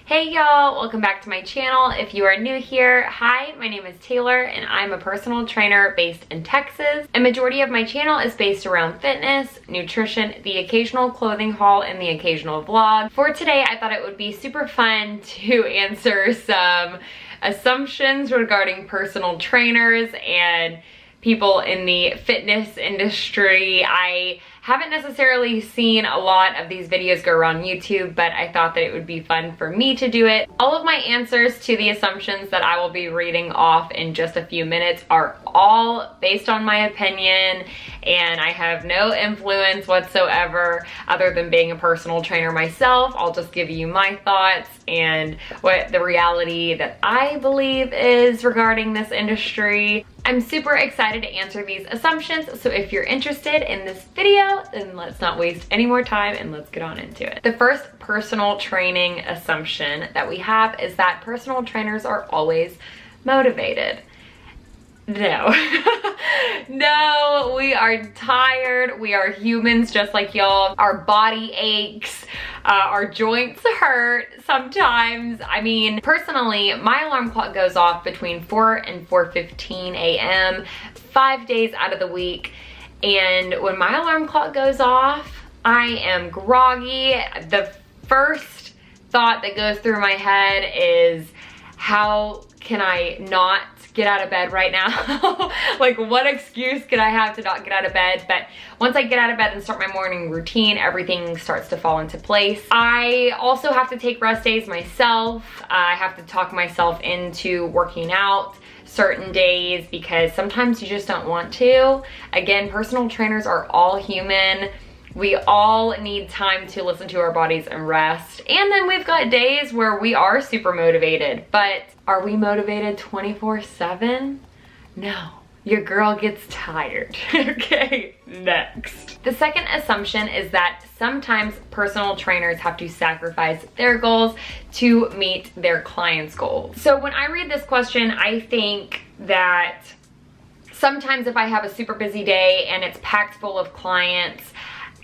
Hey y'all, welcome back to my channel. If you are new here, hi, my name is Taylor and I'm a personal trainer based in Texas. A majority of my channel is based around fitness, nutrition, the occasional clothing haul, and the occasional vlog. For today, I thought it would be super fun to answer some assumptions regarding personal trainers and people in the fitness industry. I haven't necessarily seen a lot of these videos go around YouTube, but I thought that it would be fun for me to do it. All of my answers to the assumptions that I will be reading off in just a few minutes are all based on my opinion, and I have no influence whatsoever other than being a personal trainer myself. I'll just give you my thoughts and what the reality that I believe is regarding this industry. I'm super excited to answer these assumptions, so if you're interested in this video, then let's not waste any more time and let's get on into it. The first personal training assumption that we have is that personal trainers are always motivated. No. No, we are tired. We are humans just like y'all. Our body aches. Our joints hurt sometimes. I mean, personally, my alarm clock goes off between 4 and 4:15 a.m. 5 days out of the week. And when my alarm clock goes off, I am groggy. The first thought that goes through my head is, how can I not get out of bed right now? Like, what excuse could I have to not get out of bed? But once I get out of bed and start my morning routine, everything starts to fall into place. I also have to take rest days myself. I have to talk myself into working out certain days because sometimes you just don't want to. Again, personal trainers are all human. We all need time to listen to our bodies and rest. And then we've got days where we are super motivated, but are we motivated 24/7? No, your girl gets tired. Okay, next. The second assumption is that sometimes personal trainers have to sacrifice their goals to meet their clients' goals. So when I read this question, I think that sometimes if I have a super busy day and it's packed full of clients,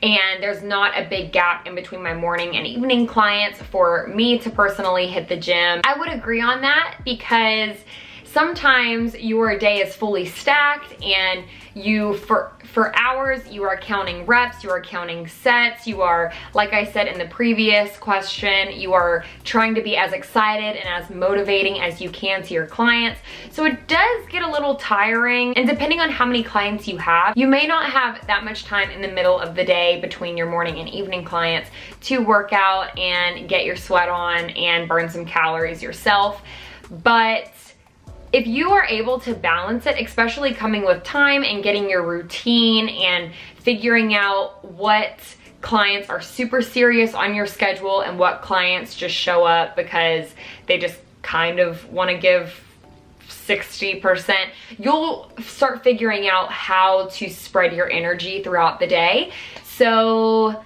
and there's not a big gap in between my morning and evening clients for me to personally hit the gym, I would agree on that, because sometimes your day is fully stacked and you, for hours, you are counting reps, you are counting sets, you are, like I said in the previous question, you are trying to be as excited and as motivating as you can to your clients. So it does get a little tiring, and depending on how many clients you have, you may not have that much time in the middle of the day between your morning and evening clients to work out and get your sweat on and burn some calories yourself. But if you are able to balance it, especially coming with time and getting your routine and figuring out what clients are super serious on your schedule and what clients just show up because they just kind of want to give 60%, you'll start figuring out how to spread your energy throughout the day. So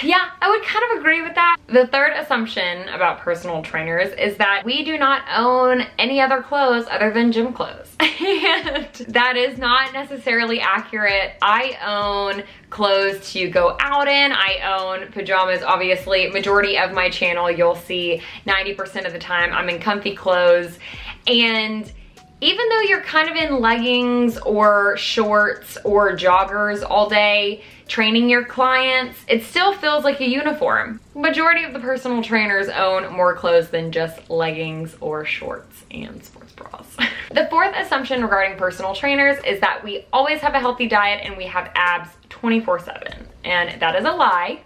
yeah, I would kind of agree with that. The third assumption about personal trainers is that we do not own any other clothes other than gym clothes. And that is not necessarily accurate. I own clothes to go out in. I own pajamas, obviously. Majority of my channel, you'll see 90% of the time I'm in comfy clothes. And even though you're kind of in leggings or shorts or joggers all day training your clients, it still feels like a uniform. Majority of the personal trainers own more clothes than just leggings or shorts and sports bras. The fourth assumption regarding personal trainers is that we always have a healthy diet and we have abs 24/7. And that is a lie.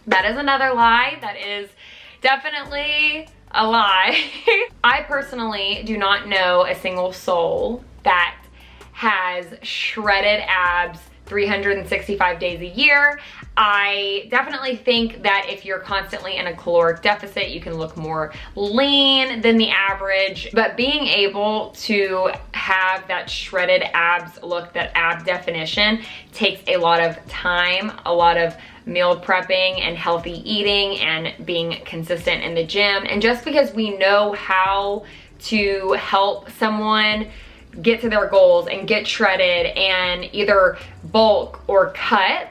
That is another lie. That is definitely a lie. I personally do not know a single soul that has shredded abs 365 days a year. I definitely think that if you're constantly in a caloric deficit, you can look more lean than the average, but being able to have that shredded abs look, that ab definition, takes a lot of time, a lot of meal prepping and healthy eating and being consistent in the gym. And just because we know how to help someone get to their goals and get shredded and either bulk or cut,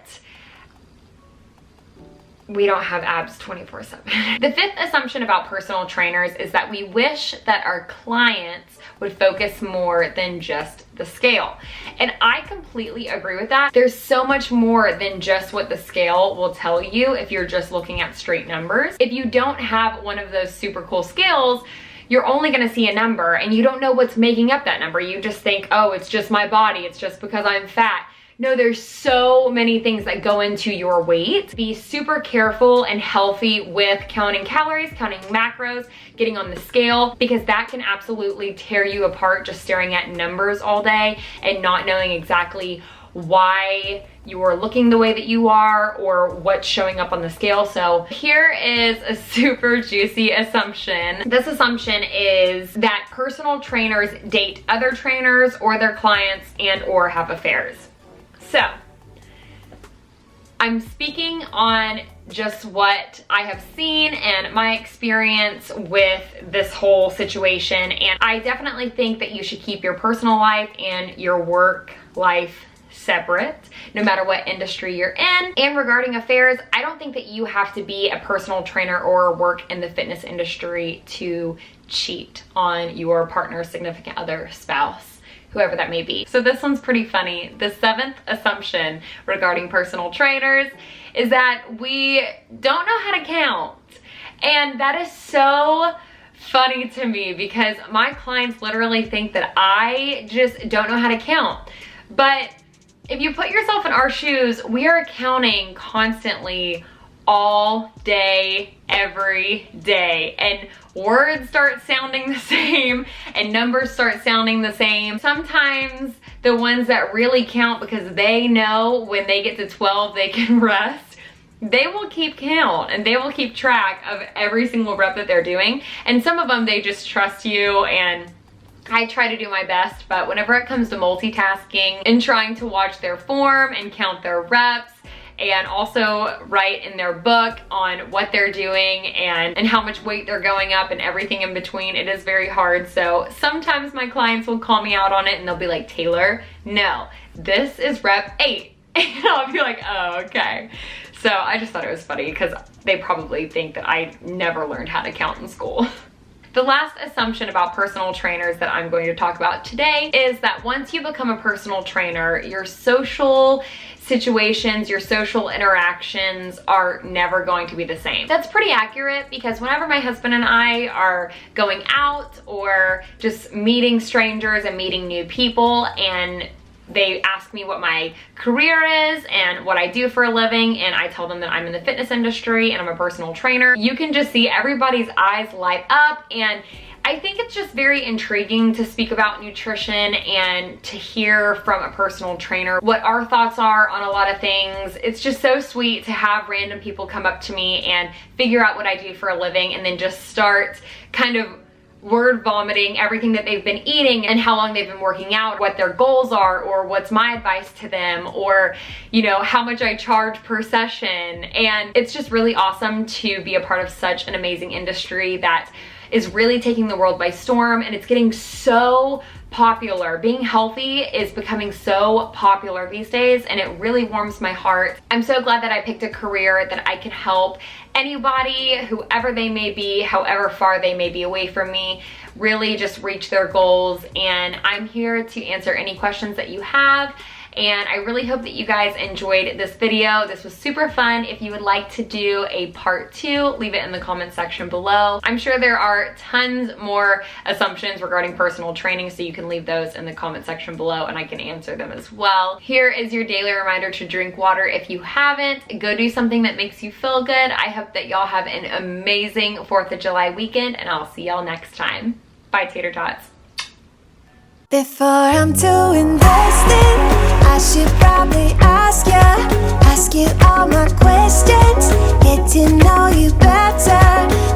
we don't have abs 24/7. The fifth assumption about personal trainers is that we wish that our clients would focus more than just the scale. And I completely agree with that. There's so much more than just what the scale will tell you if you're just looking at straight numbers. If you don't have one of those super cool scales, you're only gonna see a number and you don't know what's making up that number. You just think, oh, it's just my body, it's just because I'm fat. No, there's so many things that go into your weight. Be super careful and healthy with counting calories, counting macros, getting on the scale, because that can absolutely tear you apart just staring at numbers all day and not knowing exactly why you are looking the way that you are or what's showing up on the scale. So here is a super juicy assumption. This assumption is that personal trainers date other trainers or their clients and or have affairs. So, I'm speaking on just what I have seen and my experience with this whole situation, and I definitely think that you should keep your personal life and your work life separate, no matter what industry you're in. And regarding affairs, I don't think that you have to be a personal trainer or work in the fitness industry to cheat on your partner, significant other, spouse, whoever that may be. So this one's pretty funny. The seventh assumption regarding personal trainers is that we don't know how to count. And that is so funny to me because my clients literally think that I just don't know how to count. But if you put yourself in our shoes, we are counting constantly all day, every day. And words start sounding the same and numbers start sounding the same. Sometimes the ones that really count because they know when they get to 12 they can rest, they will keep count and they will keep track of every single rep that they're doing. And some of them, they just trust you, and I try to do my best, but whenever it comes to multitasking and trying to watch their form and count their reps, and also write in their book on what they're doing and how much weight they're going up and everything in between, it is very hard. So sometimes my clients will call me out on it and they'll be like, Taylor, no, this is rep 8. And I'll be like, oh, okay. So I just thought it was funny because they probably think that I never learned how to count in school. The last assumption about personal trainers that I'm going to talk about today is that once you become a personal trainer, your social situations, your social interactions are never going to be the same. That's pretty accurate because whenever my husband and I are going out or just meeting strangers and meeting new people, and they ask me what my career is and what I do for a living, and I tell them that I'm in the fitness industry and I'm a personal trainer, you can just see everybody's eyes light up. And I think it's just very intriguing to speak about nutrition and to hear from a personal trainer what our thoughts are on a lot of things. It's just so sweet to have random people come up to me and figure out what I do for a living and then just start kind of word vomiting everything that they've been eating and how long they've been working out, what their goals are, or what's my advice to them, or, you know, how much I charge per session. And it's just really awesome to be a part of such an amazing industry that is really taking the world by storm, and it's getting so popular. Being healthy is becoming so popular these days, and it really warms my heart. I'm so glad that I picked a career that I can help anybody, whoever they may be, however far they may be away from me, really just reach their goals. And I'm here to answer any questions that you have. And I really hope that you guys enjoyed this video. This was super fun. If you would like to do a part 2, leave it in the comment section below. I'm sure there are tons more assumptions regarding personal training, so you can leave those in the comment section below and I can answer them as well. Here is your daily reminder to drink water if you haven't. Go do something that makes you feel good. I hope that y'all have an amazing 4th of July weekend, and I'll see y'all next time. Bye, Taylor Tots. Before I'm too invested, I should probably ask you all my questions, get to know you better.